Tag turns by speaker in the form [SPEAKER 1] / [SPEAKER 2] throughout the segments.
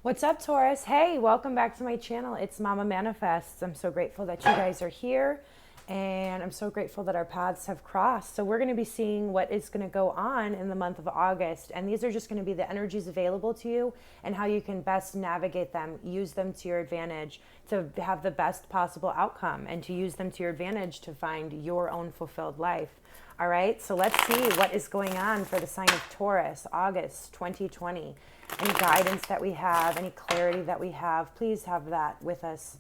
[SPEAKER 1] What's up, Taurus? Hey, welcome back to my channel. It's Mama Manifests. I'm so grateful that you guys are here, and I'm so grateful that our paths have crossed. So we're going to be seeing what is going to go on in the month of August, and these are just going to be the energies available to you and how you can best navigate them, use them to your advantage to have the best possible outcome, and to use them to your advantage to find your own fulfilled life. All right, so let's see what is going on for the sign of Taurus, August 2020. Any guidance that we have, any clarity that we have, please have that with us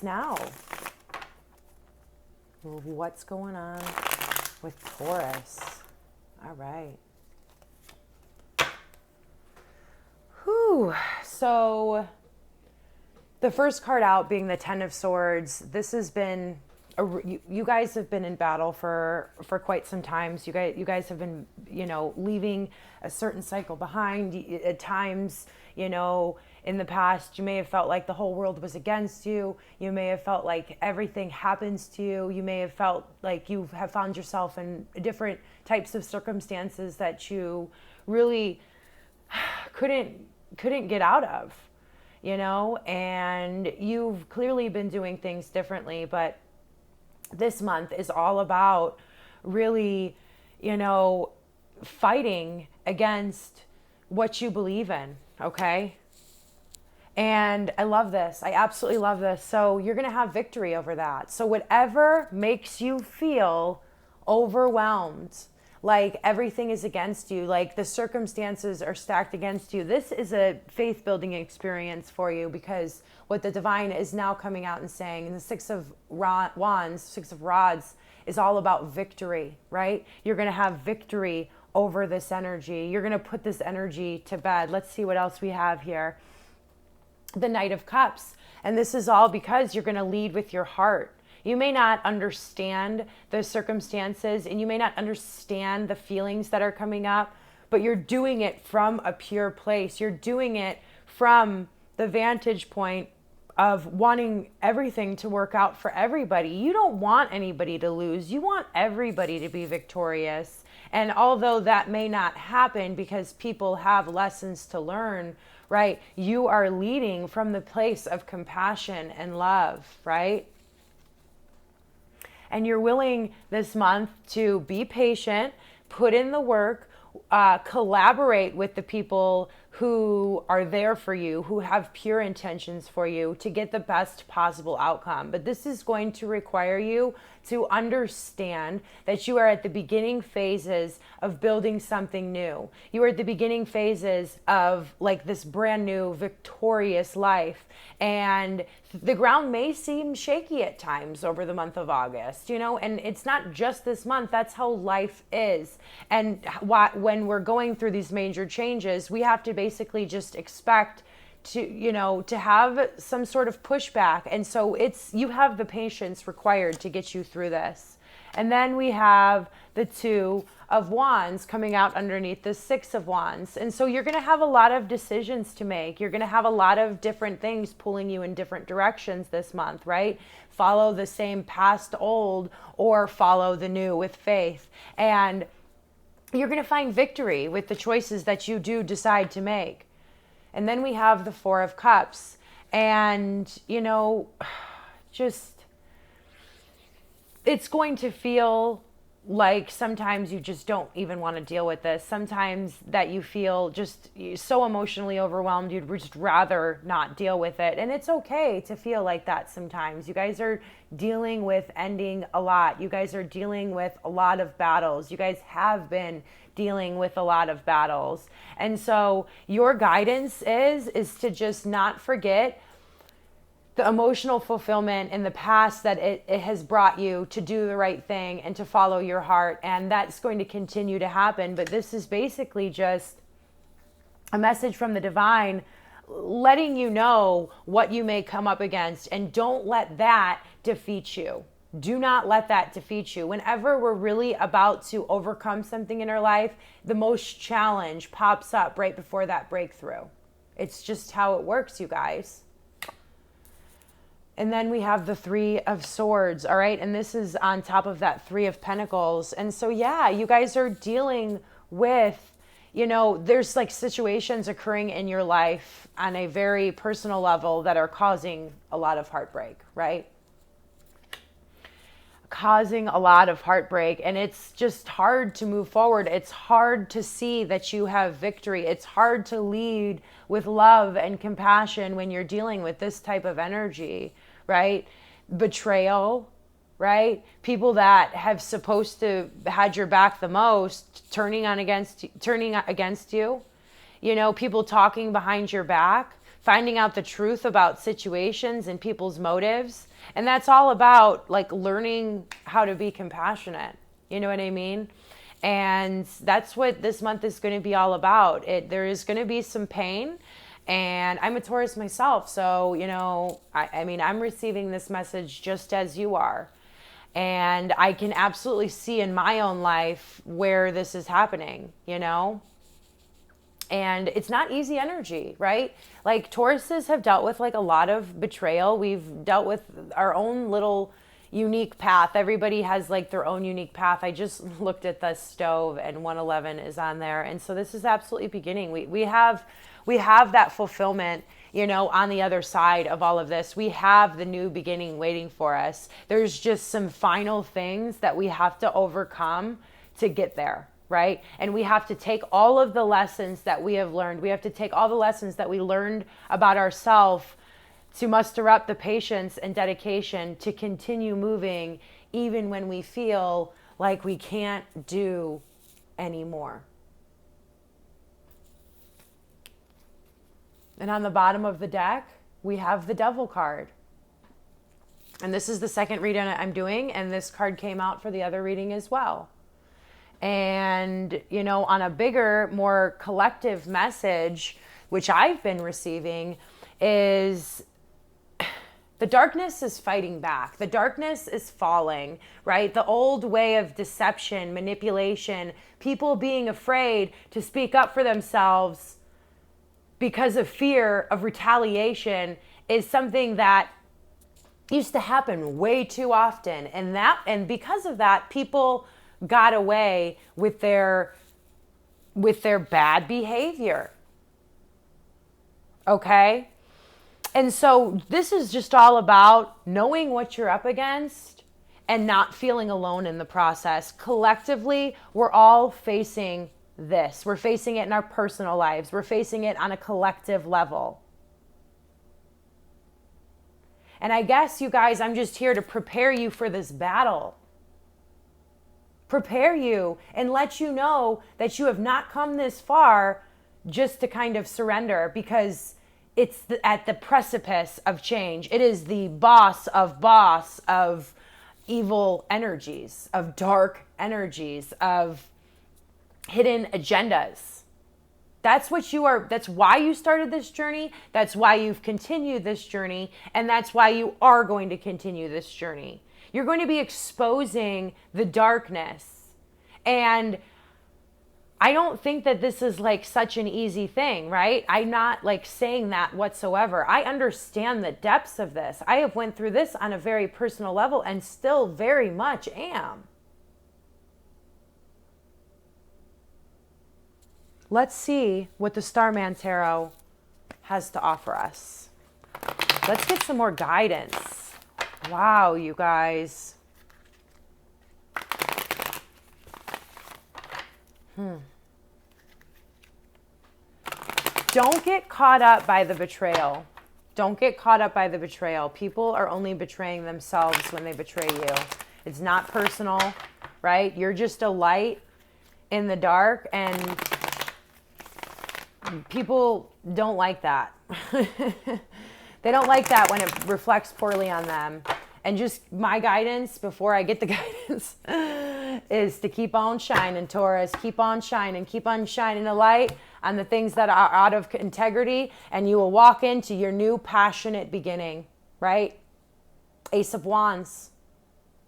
[SPEAKER 1] now. What's going on with Taurus? All right. Whew. So the first card out being the Ten of Swords. This has been you guys have been in battle for quite some time. So you guys have been, leaving a certain cycle behind. At times, in the past, you may have felt like the whole world was against you. You may have felt like everything happens to you. You may have felt like you have found yourself in different types of circumstances that you really couldn't get out of, and you've clearly been doing things differently, but this month is all about really, fighting against what you believe in, okay? And I love this. I absolutely love this. So you're going to have victory over that. So whatever makes you feel overwhelmed, like everything is against you, like the circumstances are stacked against you, this is a faith building experience for you, because what the divine is now coming out and saying, and the Six of Wands, Six of Rods, is all about victory, right? You're going to have victory over this energy. You're going to put this energy to bed. Let's see what else we have here. The Knight of Cups. And this is all because you're going to lead with your heart. You may not understand the circumstances, and you may not understand the feelings that are coming up, but you're doing it from a pure place. You're doing it from the vantage point of wanting everything to work out for everybody. You don't want anybody to lose. You want everybody to be victorious. And although that may not happen because people have lessons to learn, right? You are leading from the place of compassion and love, right? And you're willing this month to be patient, put in the work, collaborate with the people who are there for you, who have pure intentions for you to get the best possible outcome. But this is going to require you to understand that you are at the beginning phases of building something new. You are at the beginning phases of like this brand new victorious life. And the ground may seem shaky at times over the month of August, and it's not just this month. That's how life is. And when we're going through these major changes, we have to basically just expect to have some sort of pushback. And so you have the patience required to get you through this. And then we have the Two of Wands coming out underneath the Six of Wands. And so you're going to have a lot of decisions to make. You're going to have a lot of different things pulling you in different directions this month, right? Follow the same past old or follow the new with faith. And you're going to find victory with the choices that you do decide to make. And then we have the Four of Cups. And, it's going to feel like sometimes you just don't even want to deal with this. Sometimes that you feel just so emotionally overwhelmed, you'd just rather not deal with it. And it's okay to feel like that sometimes. You guys are dealing with ending a lot. You guys are dealing with a lot of battles. You guys have been dealing with a lot of battles. And so your guidance is to just not forget the emotional fulfillment in the past that it has brought you to do the right thing and to follow your heart. And that's going to continue to happen. But this is basically just a message from the divine letting you know what you may come up against. And don't let that defeat you. Do not let that defeat you. Whenever we're really about to overcome something in our life, the most challenge pops up right before that breakthrough. It's just how it works, you guys. And then we have the Three of Swords, all right? And this is on top of that Three of Pentacles. And so, yeah, you guys are dealing with, you know, there's like situations occurring in your life on a very personal level that are causing a lot of heartbreak, right? Causing a lot of heartbreak, and it's just hard to move forward. It's hard to see that you have victory. It's hard to lead with love and compassion when you're dealing with this type of energy, right? Betrayal, right? People that have supposed to had your back the most turning against you. You know, people talking behind your back, finding out the truth about situations and people's motives. And that's all about like learning how to be compassionate. You know what I mean? And that's what this month is going to be all about. There is going to be some pain. And I'm a Taurus myself. So, you know, I mean, I'm receiving this message just as you are. And I can absolutely see in my own life where this is happening, you know? And it's not easy energy, right? Like Tauruses have dealt with like a lot of betrayal. We've dealt with our own little unique path. Everybody has like their own unique path. I just looked at the stove and 111 is on there. And so this is absolutely beginning. We have that fulfillment, you know, on the other side of all of this. We have the new beginning waiting for us. There's just some final things that we have to overcome to get there. Right? And we have to take all of the lessons that we have learned. We have to take all the lessons that we learned about ourselves to muster up the patience and dedication to continue moving even when we feel like we can't do anymore. And on the bottom of the deck, we have the Devil card. And this is the second reading I'm doing, and this card came out for the other reading as well. And, you know, on a bigger, more collective message, which I've been receiving, is the darkness is fighting back. The darkness is falling, right? The old way of deception, manipulation, people being afraid to speak up for themselves because of fear of retaliation is something that used to happen way too often. And because of that, people got away with their bad behavior. Okay? And so this is just all about knowing what you're up against and not feeling alone in the process. Collectively, we're all facing this. We're facing it in our personal lives. We're facing it on a collective level. And I guess, you guys, I'm just here to prepare you for this battle. Prepare you and let you know that you have not come this far just to kind of surrender, because it's at the precipice of change. It is the boss of evil energies, of dark energies, of hidden agendas. That's what you are. That's why you started this journey. That's why you've continued this journey. And that's why you are going to continue this journey. You're going to be exposing the darkness. And I don't think that this is like such an easy thing, right? I'm not like saying that whatsoever. I understand the depths of this. I have went through this on a very personal level and still very much am. Let's see what the Starman Tarot has to offer us. Let's get some more guidance. Wow, you guys. Don't get caught up by the betrayal. Don't get caught up by the betrayal. People are only betraying themselves when they betray you. It's not personal, right? You're just a light in the dark, and people don't like that. They don't like that when it reflects poorly on them. And just my guidance before I get the guidance is to keep on shining, Taurus. Keep on shining the light on the things that are out of integrity, and you will walk into your new passionate beginning, right? Ace of Wands.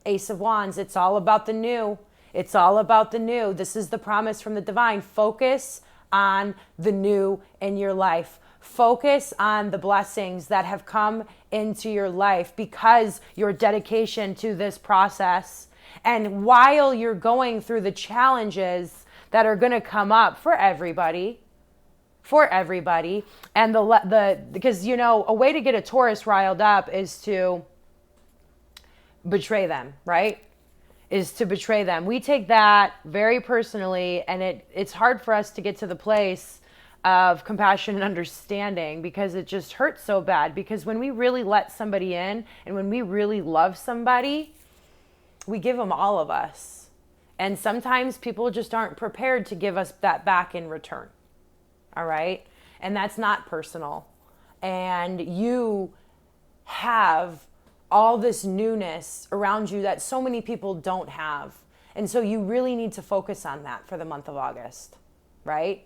[SPEAKER 1] Ace of Wands. It's all about the new. It's all about the new. This is the promise from the divine. Focus on the new in your life. Focus on the blessings that have come into your life because your dedication to this process. And while you're going through the challenges that are going to come up for everybody. And because, you know, a way to get a Taurus riled up is to betray them, right? Is to betray them. We take that very personally, and it's hard for us to get to the place of compassion and understanding, because it just hurts so bad. Because when we really let somebody in and when we really love somebody, we give them all of us. And sometimes people just aren't prepared to give us that back in return. All right? And that's not personal. And you have all this newness around you that so many people don't have. And so you really need to focus on that for the month of August, right?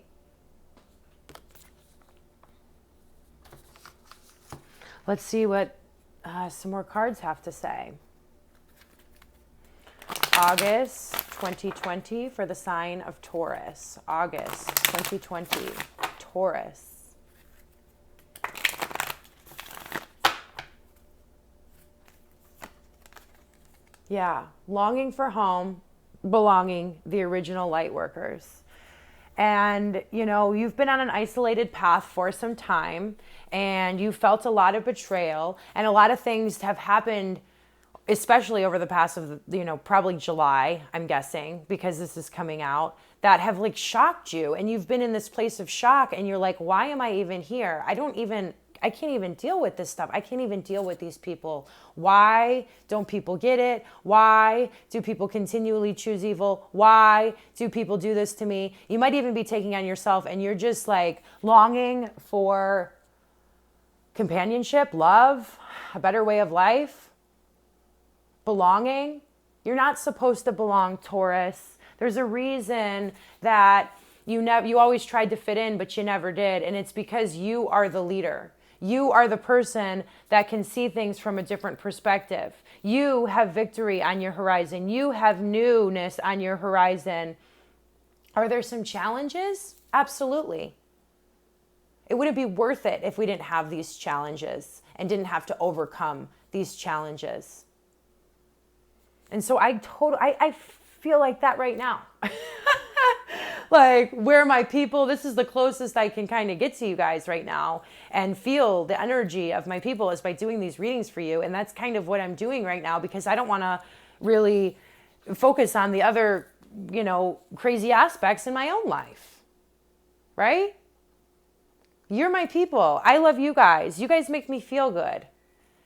[SPEAKER 1] Let's see what some more cards have to say. August 2020 for the sign of Taurus. August 2020, Taurus. Yeah, longing for home, belonging, the original light workers. And, you know, you've been on an isolated path for some time, and you felt a lot of betrayal, and a lot of things have happened, especially over the past of, you know, probably July, I'm guessing, because this is coming out, that have like shocked you. And you've been in this place of shock, and you're like, why am I even here? I can't even deal with this stuff. I can't even deal with these people. Why don't people get it? Why do people continually choose evil? Why do people do this to me? You might even be taking on yourself, and you're just like longing for companionship, love, a better way of life, belonging. You're not supposed to belong, Taurus. There's a reason that you always tried to fit in, but you never did. And it's because you are the leader. You are the person that can see things from a different perspective. You have victory on your horizon. You have newness on your horizon. Are there some challenges? Absolutely. It wouldn't be worth it if we didn't have these challenges and didn't have to overcome these challenges. And so I feel like that right now. Like, where are my people? This is the closest I can kind of get to you guys right now and feel the energy of my people is by doing these readings for you. And that's kind of what I'm doing right now, because I don't want to really focus on the other, you know, crazy aspects in my own life. Right? You're my people. I love you guys. You guys make me feel good.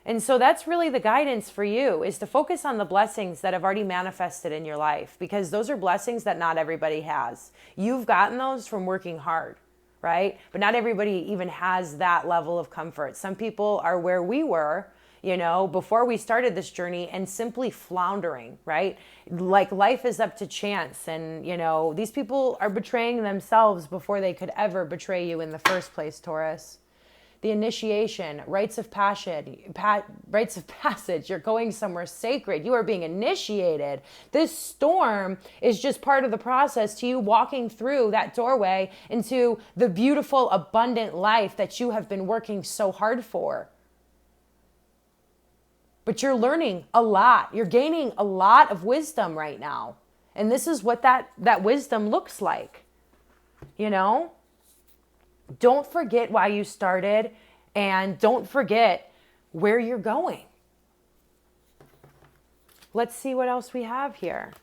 [SPEAKER 1] And so that's really the guidance for you, is to focus on the blessings that have already manifested in your life, because those are blessings that not everybody has. You've gotten those from working hard, right? But not everybody even has that level of comfort. Some people are where we were, you know, before we started this journey, and simply floundering, right? Like life is up to chance. And, you know, these people are betraying themselves before they could ever betray you in the first place, Taurus. The initiation, rites of passage. You're going somewhere sacred. You are being initiated. This storm is just part of the process to you walking through that doorway into the beautiful, abundant life that you have been working so hard for. But you're learning a lot. You're gaining a lot of wisdom right now. And this is what that wisdom looks like. You know? Don't forget why you started, and don't forget where you're going. Let's see what else we have here.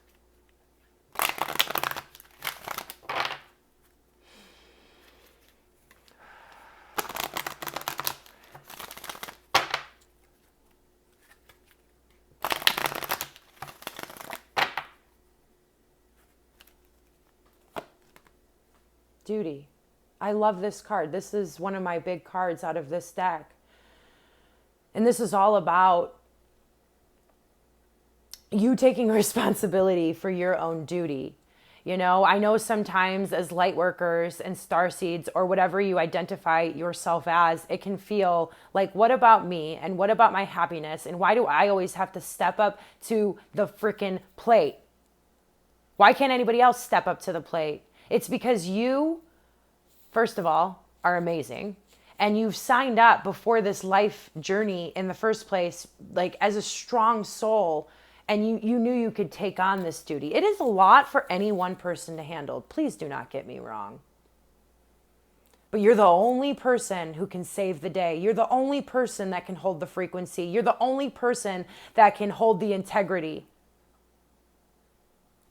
[SPEAKER 1] Duty. I love this card. This is one of my big cards out of this deck. And this is all about you taking responsibility for your own duty. You know, I know sometimes as light workers and starseeds, or whatever you identify yourself as, it can feel like, what about me? And what about my happiness? And why do I always have to step up to the freaking plate? Why can't anybody else step up to the plate? It's because you, first of all, are amazing. And you've signed up before this life journey in the first place, like as a strong soul and you knew you could take on this duty. It is a lot for any one person to handle. Please do not get me wrong. But you're the only person who can save the day. You're the only person that can hold the frequency. You're the only person that can hold the integrity.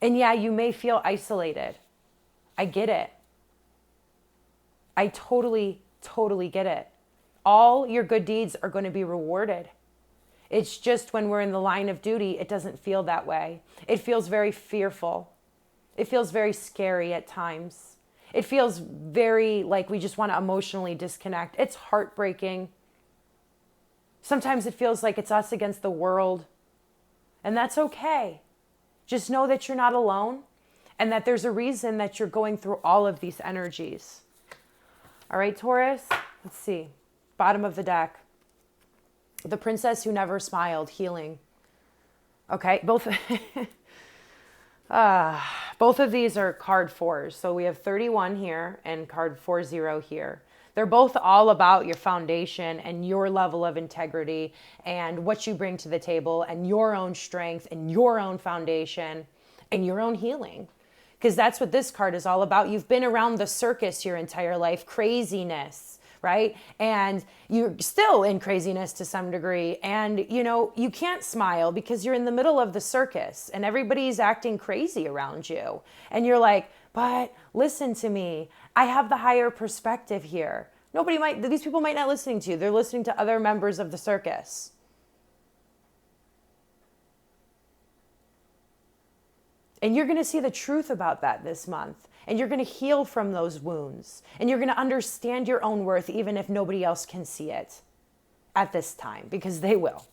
[SPEAKER 1] And yeah, you may feel isolated. I get it. I totally get it. All your good deeds are going to be rewarded. It's just when we're in the line of duty, it doesn't feel that way. It feels very fearful. It feels very scary at times. It feels very like we just want to emotionally disconnect. It's heartbreaking. Sometimes it feels like it's us against the world. And that's okay. Just know that you're not alone and that there's a reason that you're going through all of these energies. All right, Taurus, let's see. Bottom of the deck. The Princess Who Never Smiled, healing. Okay, both of these are card 4s. So we have 31 here and card 40 here. They're both all about your foundation and your level of integrity and what you bring to the table and your own strength and your own foundation and your own healing. Because that's what this card is all about. You've been around the circus your entire life, craziness, right? And you're still in craziness to some degree. And, you can't smile because you're in the middle of the circus and everybody's acting crazy around you. And you're like, but listen to me. I have the higher perspective here. These people might not be listening to you. They're listening to other members of the circus. And you're going to see the truth about that this month. And you're going to heal from those wounds. And you're going to understand your own worth even if nobody else can see it at this time, because they will.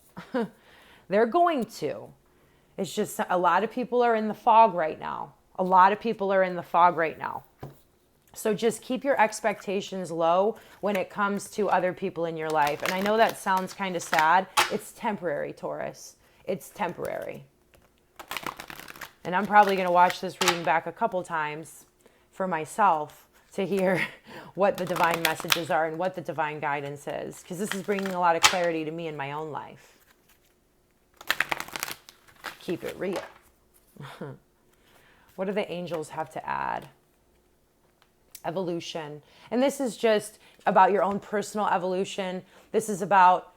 [SPEAKER 1] They're going to. It's just a lot of people are in the fog right now. So just keep your expectations low when it comes to other people in your life. And I know that sounds kind of sad. It's temporary, Taurus. It's temporary. And I'm probably going to watch this reading back a couple times for myself to hear what the divine messages are and what the divine guidance is, because this is bringing a lot of clarity to me in my own life. Keep it real. What do the angels have to add? Evolution. And this is just about your own personal evolution. This is about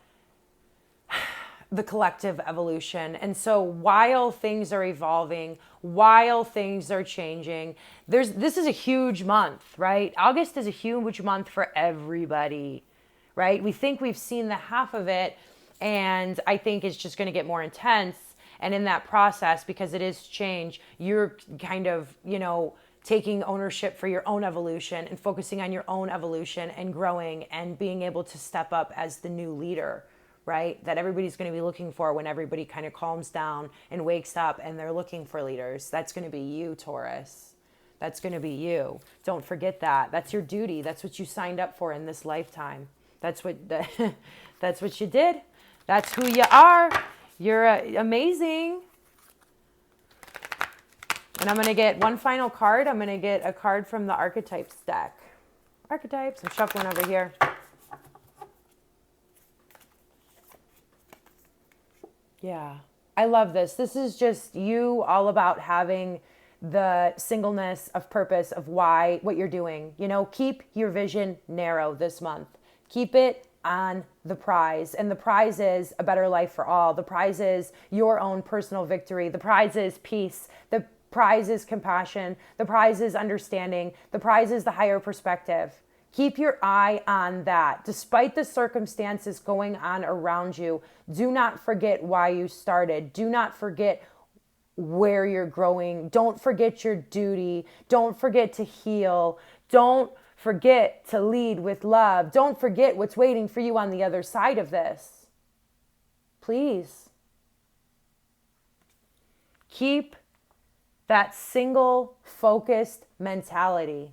[SPEAKER 1] the collective evolution. And so while things are evolving, while things are changing, this is a huge month, right? August is a huge month for everybody, right? We think we've seen the half of it, and I think it's just going to get more intense. And in that process, because it is change, you're kind of, taking ownership for your own evolution and focusing on your own evolution and growing and being able to step up as the new leader, right? That everybody's going to be looking for when everybody kind of calms down and wakes up and they're looking for leaders. That's going to be you, Taurus. That's going to be you. Don't forget that. That's your duty. That's what you signed up for in this lifetime. That's what you did. That's who you are. You're amazing. And I'm going to get one final card. I'm going to get a card from the Archetypes deck. Archetypes. I'm shuffling over here. Yeah. I love this. This is just you all about having the singleness of purpose of what you're doing. Keep your vision narrow this month. Keep it on the prize. And the prize is a better life for all. The prize is your own personal victory. The prize is peace. The prize is compassion. The prize is understanding. The prize is the higher perspective. Keep your eye on that. Despite the circumstances going on around you, do not forget why you started. Do not forget where you're growing. Don't forget your duty. Don't forget to heal. Don't forget to lead with love. Don't forget what's waiting for you on the other side of this. Please. Keep that single focused mentality.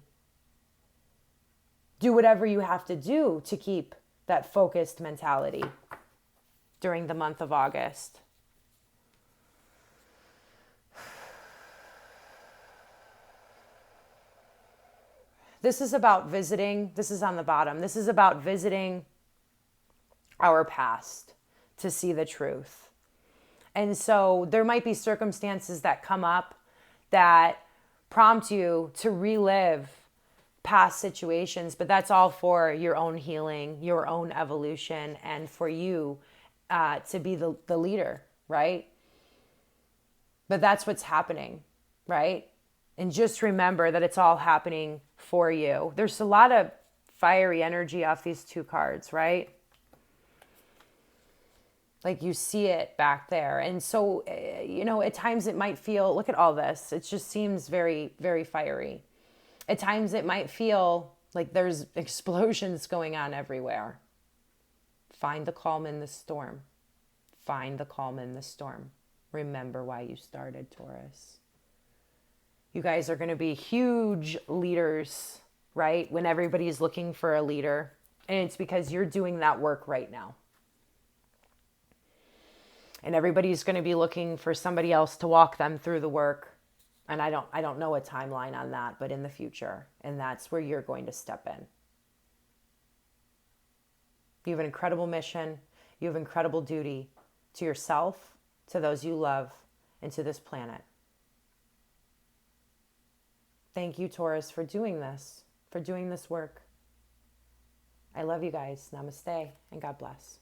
[SPEAKER 1] Do whatever you have to do to keep that focused mentality during the month of August. This is about visiting. This is on the bottom. This is about visiting our past to see the truth. And so there might be circumstances that come up that prompt you to relive past situations, but that's all for your own healing, your own evolution, and for you to be the leader, right? But that's what's happening, right? And just remember that it's all happening for you. There's a lot of fiery energy off these two cards, right? Like you see it back there. And so, at times it might feel, look at all this. It just seems very, very fiery. At times it might feel like there's explosions going on everywhere. Find the calm in the storm. Find the calm in the storm. Remember why you started, Taurus. You guys are going to be huge leaders, right? When everybody's looking for a leader. And it's because you're doing that work right now. And everybody's going to be looking for somebody else to walk them through the work. And I don't know a timeline on that, but in the future. And that's where you're going to step in. You have an incredible mission. You have incredible duty to yourself, to those you love, and to this planet. Thank you, Taurus, for doing this work. I love you guys. Namaste and God bless.